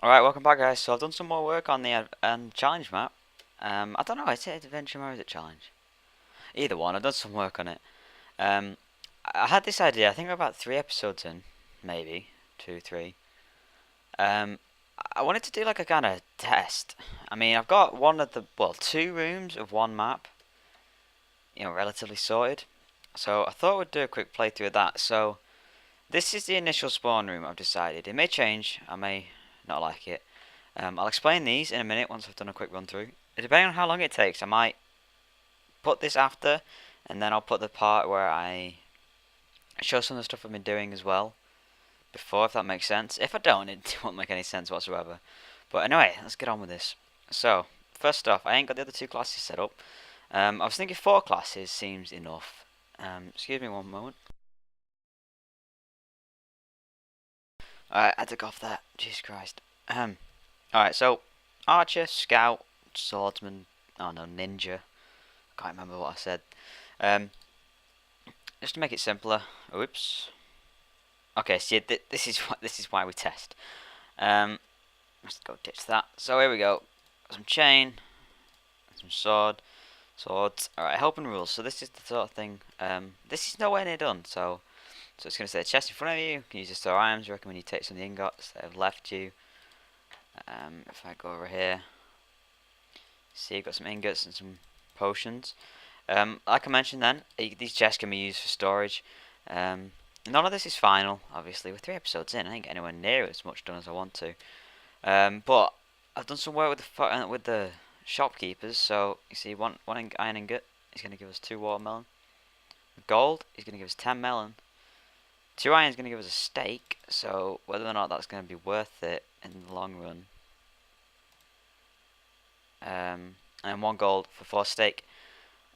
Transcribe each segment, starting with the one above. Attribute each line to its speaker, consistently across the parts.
Speaker 1: Alright, welcome back guys. So I've done some more work on the challenge map. I don't know, is it adventure mode or is it challenge? Either one, I've done some work on it. Um, I had this idea, I think we're about 3 episodes in, maybe, 2, 3. Um, I wanted to do like a kind of test. I mean, I've got well, 2 rooms of one map, relatively sorted. So I thought we'd do a quick playthrough of that. So this is the initial spawn room I've decided. It may change, I may not like it. I'll explain these in a minute once I've done a quick run through. Depending on how long it takes, I might put this after, and then I'll put the part where I show some of the stuff I've been doing as well before, if that makes sense. If I don't, it won't make any sense whatsoever. But anyway, let's get on with this. So, first off, I ain't got the other 2 classes set up. I was thinking 4 classes seems enough. Excuse me one moment. Alright, I took off that. Jesus Christ. Alright, so archer, scout, swordsman, oh no, ninja. I can't remember what I said. Just to make it simpler. Oops. Okay, so yeah, this is why we test. Let's go ditch that. So here we go. Some chain, some swords. Alright, helping rules. So this is the sort of thing. This is nowhere near done. So it's going to say a chest in front of you. You can use to store items. I recommend you take some of the ingots that have left you. If I go over here, see, I've got some ingots and some potions. Like I mentioned then, these chests can be used for storage. None of this is final, obviously. We're 3 episodes in. I ain't anywhere near as much done as I want to. But I've done some work with the shopkeepers. So you see, one iron ingot is going to give us 2 watermelon. Gold is going to give us 10 melon. 2 iron is going to give us a steak. So whether or not that's going to be worth it in the long run. And 1 gold for 4 steak.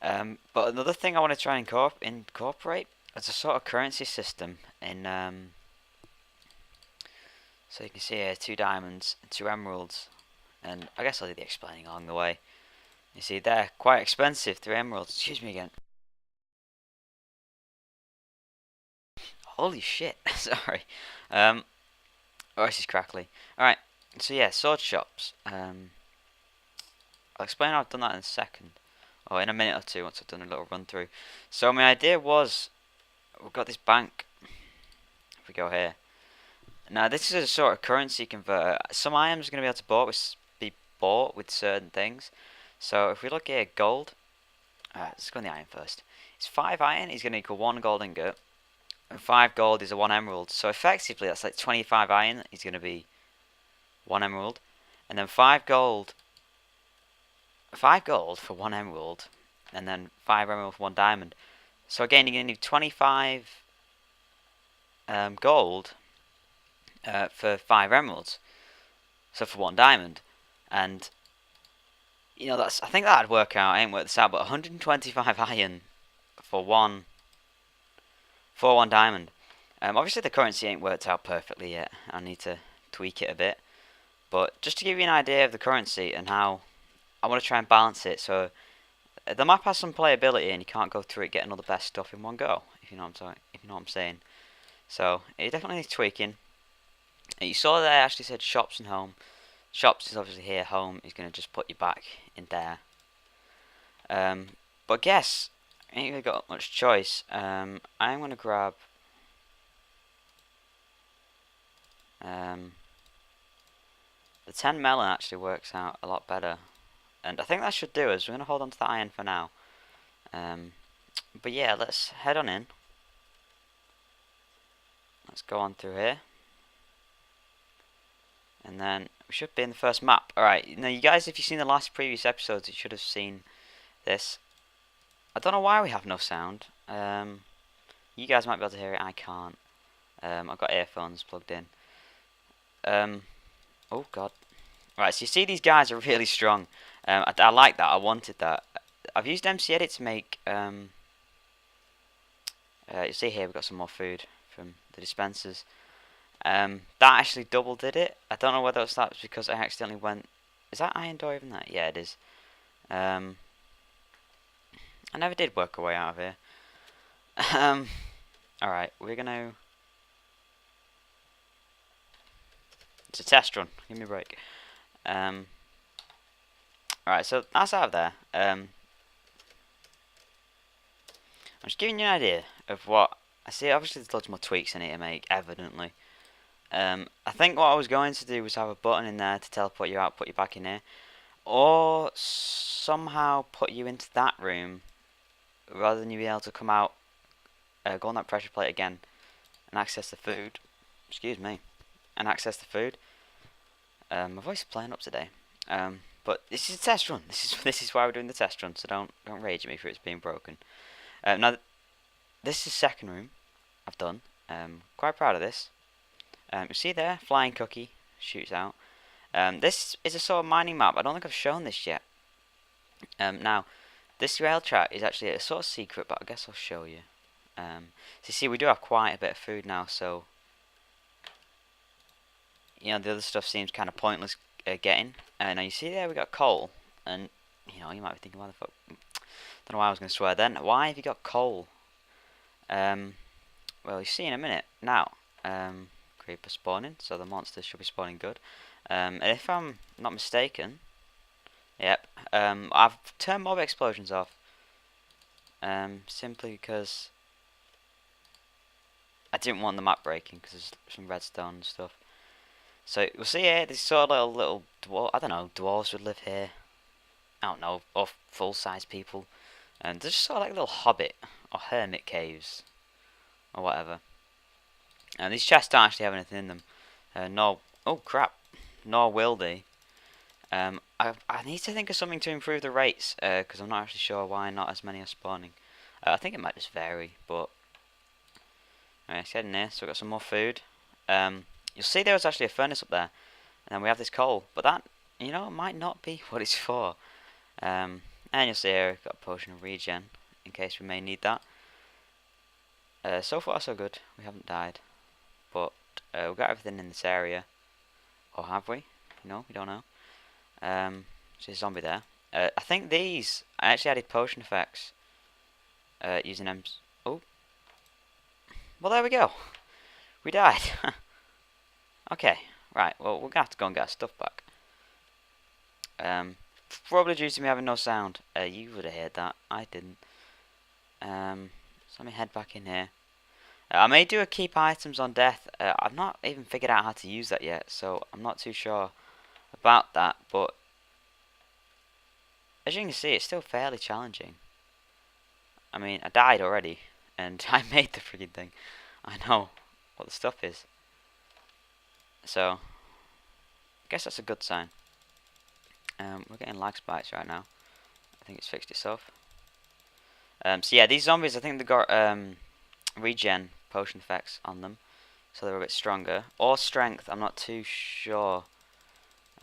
Speaker 1: But another thing I want to try and incorporate is a sort of currency system in. So you can see here 2 diamonds and 2 emeralds, and I guess I'll do the explaining along the way. You see they're quite expensive, 3 emeralds. Excuse me again. Holy shit! Sorry. Voice is crackly. Alright. So yeah, sword shops. I'll explain how I've done that in a second. Or in a minute or 2 once I've done a little run through. So my idea was, we've got this bank. If we go here. Now this is a sort of currency converter. Some items are going to be able to be bought with certain things. So if we look here, gold. Let's go on the iron first. It's 5 iron is going to equal 1 gold ingot. And 5 gold is a 1 emerald. So effectively that's like 25 iron is going to be 1 emerald. And then 5 gold for 1 emerald, and then 5 emerald for 1 diamond. So again, you're going to need 25 gold for 5 emeralds. So for 1 diamond, and I think that'd work out. I ain't worked this out, but 125 iron for one diamond. Obviously the currency ain't worked out perfectly yet. I need to tweak it a bit, but just to give you an idea of the currency and how I want to try and balance it. So the map has some playability, and you can't go through it getting all the best stuff in one go. If you know what I'm saying. So it definitely needs tweaking. And you saw there, I actually said shops and home. Shops is obviously here. Home is going to just put you back in there. But guess I ain't really got much choice. I'm going to grab the 10 melon actually works out a lot better. And I think that should do us. We're going to hold on to the iron for now. But yeah, let's head on in. Let's go on through here. And then we should be in the first map. Alright, now you guys, if you've seen the last previous episodes, you should have seen this. I don't know why we have no sound. You guys might be able to hear it, I can't. I've got earphones plugged in. Oh god. Right, so you see these guys are really strong. I like that, I wanted that. I've used McEdit to make, you see here we've got some more food from the dispensers. That actually double did it. I don't know whether that was because I accidentally went... Is that iron door even there? Yeah, it is. I never did work our way out of here. Alright, we're gonna... It's a test run. Give me a break. Alright, so that's out of there. I'm just giving you an idea of what I see. Obviously, there's loads more tweaks I need to make, evidently. I think what I was going to do was have a button in there to teleport you out, put you back in here, or somehow put you into that room rather than you be able to come out, go on that pressure plate again, and access the food. Excuse me, and access the food. My voice is playing up today. But this is a test run. This is why we're doing the test run. So don't rage at me for it's being broken. Now this is the second room I've done. Quite proud of this. You see there, flying cookie shoots out. This is a sort of mining map. I don't think I've shown this yet. Now this rail track is actually a sort of secret, but I guess I'll show you. So you see, we do have quite a bit of food now, so you know the other stuff seems kind of pointless getting. Now you see there we got coal, and you know you might be thinking, why the fuck? Don't know why I was going to swear then. Why have you got coal? Well, you see in a minute. Now, creeper spawning, so the monsters should be spawning good. And if I'm not mistaken, yep, I've turned mob explosions off. Simply because I didn't want the map breaking, because there's some redstone and stuff. So we'll see here, these sort of little dwarf, I don't know, dwarves would live here. I don't know, or full-size people. And they're just sort of like little hobbit or hermit caves or whatever. And these chests don't actually have anything in them. Oh crap, nor will they. I need to think of something to improve the rates, because I'm not actually sure why not as many are spawning. I think it might just vary, but alright, let's get in here. So we've got some more food. You'll see there was actually a furnace up there, and then we have this coal, but that, you know, it might not be what it's for. And you'll see here we've got a potion of regen in case we may need that. So far so good, we haven't died, but we've got everything in this area, or have we? No, we don't know. There's a zombie there. I think these, I actually added potion effects using them. Oh, well there we go. We died. Okay, right. Well, we're gonna have to go and get our stuff back. Probably due to me having no sound. You would have heard that. I didn't. So let me head back in here. I may do a keep items on death. I've not even figured out how to use that yet, so I'm not too sure about that. But as you can see, it's still fairly challenging. I mean, I died already, and I made the friggin' thing. I know what the stuff is. So, I guess that's a good sign. We're getting lag spikes right now. I think it's fixed itself. So yeah, these zombies, I think they've got regen potion effects on them, so they're a bit stronger. Or strength, I'm not too sure.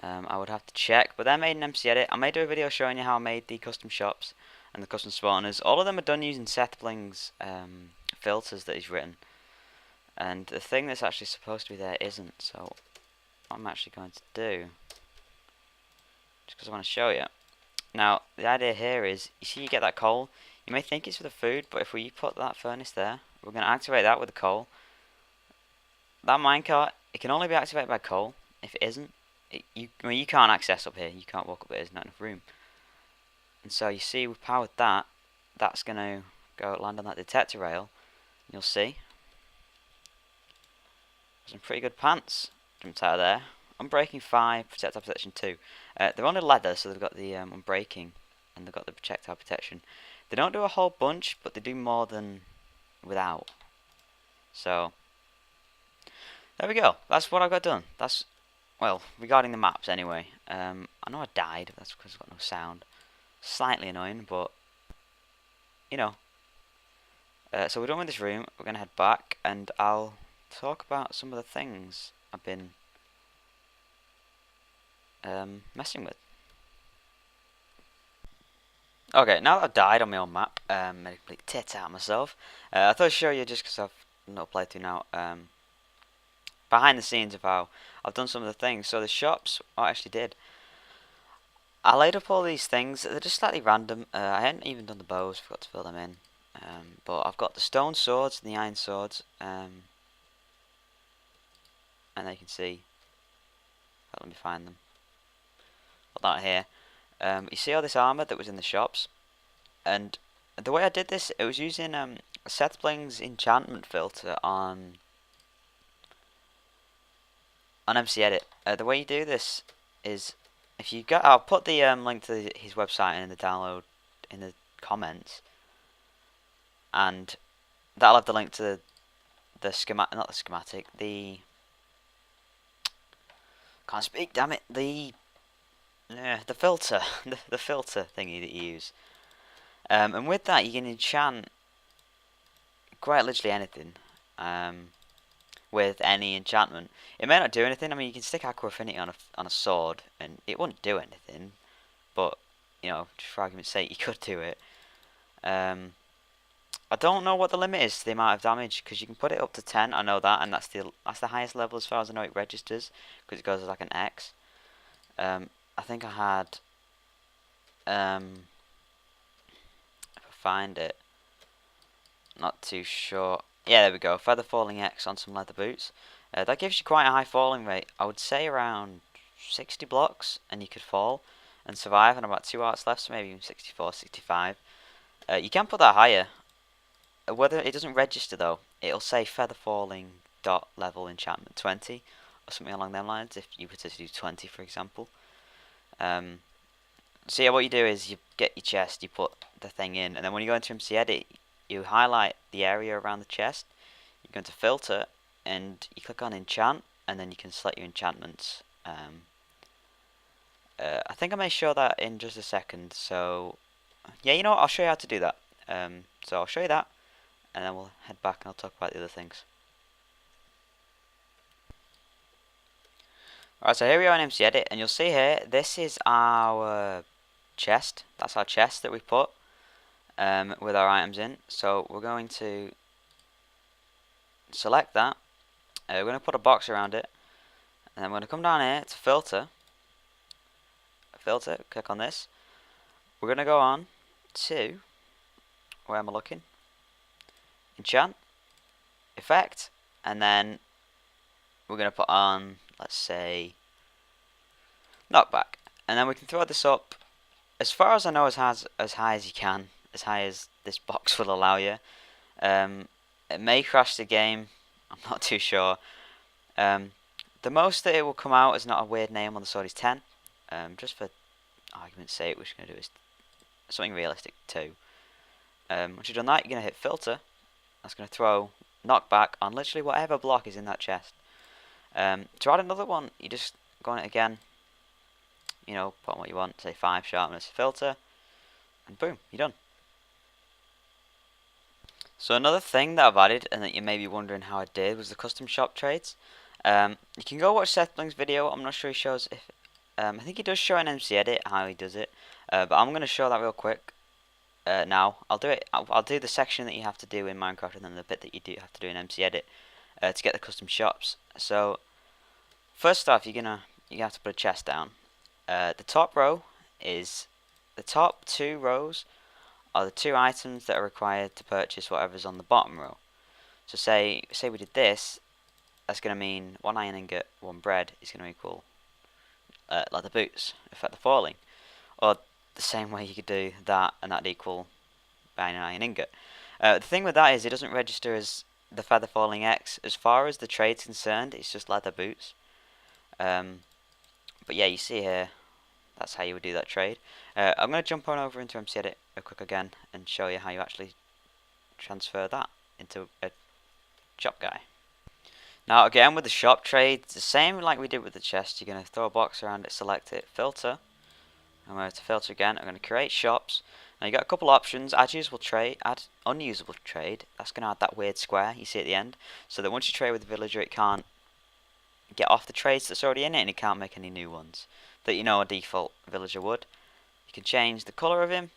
Speaker 1: I would have to check, but they're made in McEdit. I may do a video showing you how I made the custom shops and the custom spawners. All of them are done using SethBlings filters that he's written. And the thing that's actually supposed to be there isn't, so what I'm actually going to do, just because I want to show you. Now, the idea here is, you see you get that coal, you may think it's for the food, but if we put that furnace there, we're going to activate that with the coal. That minecart, it can only be activated by coal. If it isn't, you can't access up here, you can't walk up here, there's not enough room. And so you see, we've powered that, that's going to go land on that detector rail, you'll see. Some pretty good pants jumped out of there. Unbreaking 5, projectile protection 2. They're only leather, so they've got the unbreaking and they've got the projectile protection. They don't do a whole bunch, but they do more than without. So there we go. That's what I got done. That's, well, regarding the maps anyway. I know I died, but that's because I've got no sound. Slightly annoying, but you know. So we're done with this room. We're gonna head back, and I'll talk about some of the things I've been messing with. Okay, now that I've died on my own map, made a complete tit out of myself. I thought I'd show you, just because I've not played through now, behind the scenes of how I've done some of the things. So the shops, what I actually did, I laid up all these things. They're just slightly random. I hadn't even done the bows, forgot to fill them in. But I've got the stone swords and the iron swords, and you can see Let me find them. Well, not here. You see all this armor that was in the shops, and the way I did this, it was using SethBling's enchantment filter on McEdit. The way you do this is if you go, I'll put the link to his website in the download in the comments, and that'll have the link to the schematic, not the schematic, the can't speak, damn it, the filter, the filter thingy that you use. And with that, you can enchant quite literally anything. With any enchantment, it may not do anything. I mean, you can stick Aqua Affinity on a sword, and it wouldn't do anything. But you know, just for argument's sake, you could do it. I don't know what the limit is to the amount of damage, because you can put it up to 10. I know that, and that's the highest level as far as I know it registers, because it goes as like an X. I think I had if I find it, not too sure. Yeah, there we go. Feather falling X on some leather boots. That gives you quite a high falling rate. I would say around 60 blocks, and you could fall and survive. And about 2 hearts left, so maybe even 64, 65. You can put that higher. Whether it doesn't register though, it'll say feather falling dot level enchantment 20 or something along them lines. If you were to do 20, for example. So yeah, what you do is you get your chest, you put the thing in, and then when you go into McEdit, you highlight the area around the chest. You go into filter, and you click on enchant, and then you can select your enchantments. I think I may show that in just a second. So yeah, you know what? I'll show you how to do that. So I'll show you that, and then we'll head back and I'll talk about the other things. Alright, so here we are in McEdit, and you'll see here, this is our chest. That's our chest that we put with our items in. So we're going to select that. We're going to put a box around it, and then we're going to come down here to filter, click on this. We're going to go on to, where am I looking? Enchant, effect, and then we're going to put on, let's say, knockback, and then we can throw this up as far as I know, as high as you can, as high as this box will allow you. It may crash the game, I'm not too sure. The most that it will come out is not a weird name on the sword is 10. Just for argument's sake, we're just going to do is something realistic too. Once you've done that, you're going to hit filter. That's going to throw knockback on literally whatever block is in that chest. To add another one, you just go on it again. You know, put on what you want, say 5 sharpness, filter, and boom, you're done. So another thing that I've added, and that you may be wondering how I did, was the custom shop trades. You can go watch SethBling's video. I'm not sure he shows if I think he does show in McEdit how he does it, but I'm going to show that real quick. Now I'll do it. I'll do the section that you have to do in Minecraft, and then the bit that you do have to do in McEdit to get the custom shops. So first off, you have to put a chest down. The top row is the top 2 rows are the 2 items that are required to purchase whatever's on the bottom row. So say we did this, that's going to mean 1 iron ingot, 1 bread is going to equal leather boots, effect the falling. Or the same way you could do that, and that'd equal buying an iron ingot. The thing with that is it doesn't register as the feather falling X. As far as the trade's concerned, it's just leather boots. But yeah, you see here, that's how you would do that trade. I'm going to jump on over into McEdit real quick again and show you how you actually transfer that into a shop guy. Now again with the shop trade, it's the same like we did with the chest. You're going to throw a box around it, select it, filter. I'm going to filter again. I'm going to create shops. Now you got a couple options. Add usable trade, add unusable trade. That's going to add that weird square you see at the end, so that once you trade with the villager, it can't get off the trades that's already in it, and it can't make any new ones that you know a default villager would. You can change the colour of him.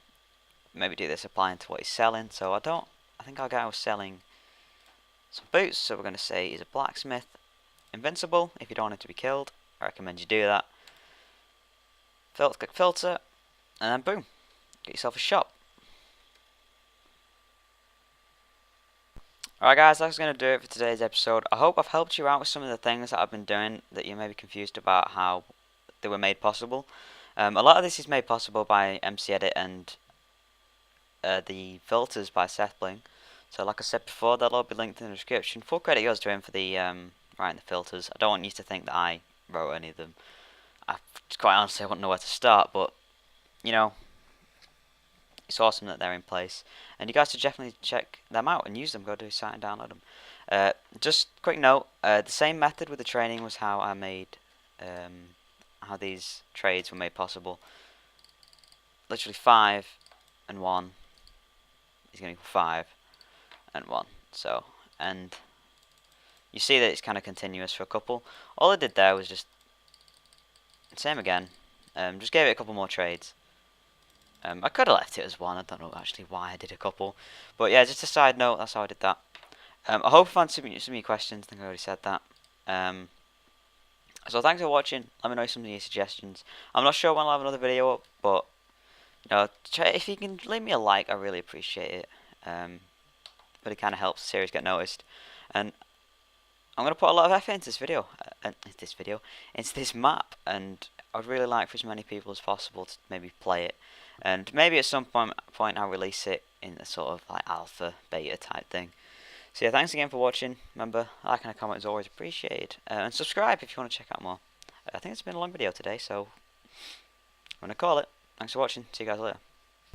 Speaker 1: Maybe do this applying to what he's selling. So I think our guy was selling some boots, so we're going to say he's a blacksmith. Invincible, if you don't want him to be killed, I recommend you do that. Click filter, and then boom, get yourself a shop. Alright guys, that's going to do it for today's episode. I hope I've helped you out with some of the things that I've been doing that you may be confused about how they were made possible. A lot of this is made possible by McEdit and the filters by SethBling. So like I said before, they'll all be linked in the description. Full credit goes to him for the writing the filters. I don't want you to think that I wrote any of them. Quite honestly, I wouldn't know where to start, but you know, it's awesome that they're in place, and you guys should definitely check them out and use them. Go to the site and download them. Just quick note: the same method with the training was how I made, how these trades were made possible. Literally 5 and 1 is going to equal 5 and 1. So, and you see that it's kind of continuous for a couple. All I did there was just same again. Just gave it a couple more trades. I could have left it as 1. I don't know actually why I did a couple, but yeah, just a side note. That's how I did that. I hope I've answered some of your questions. I think I already said that. So thanks for watching. Let me know some of your suggestions. I'm not sure when I'll have another video up, but you know, if you can leave me a like, I really appreciate it. But it kind of helps the series get noticed. And I'm gonna put a lot of effort into this map, and I'd really like for as many people as possible to maybe play it, and maybe at some point I'll release it in a sort of like alpha, beta type thing. So yeah, thanks again for watching. Remember, like and a comment is always appreciated, and subscribe if you want to check out more. I think it's been a long video today, so I'm gonna call it. Thanks for watching. See you guys later.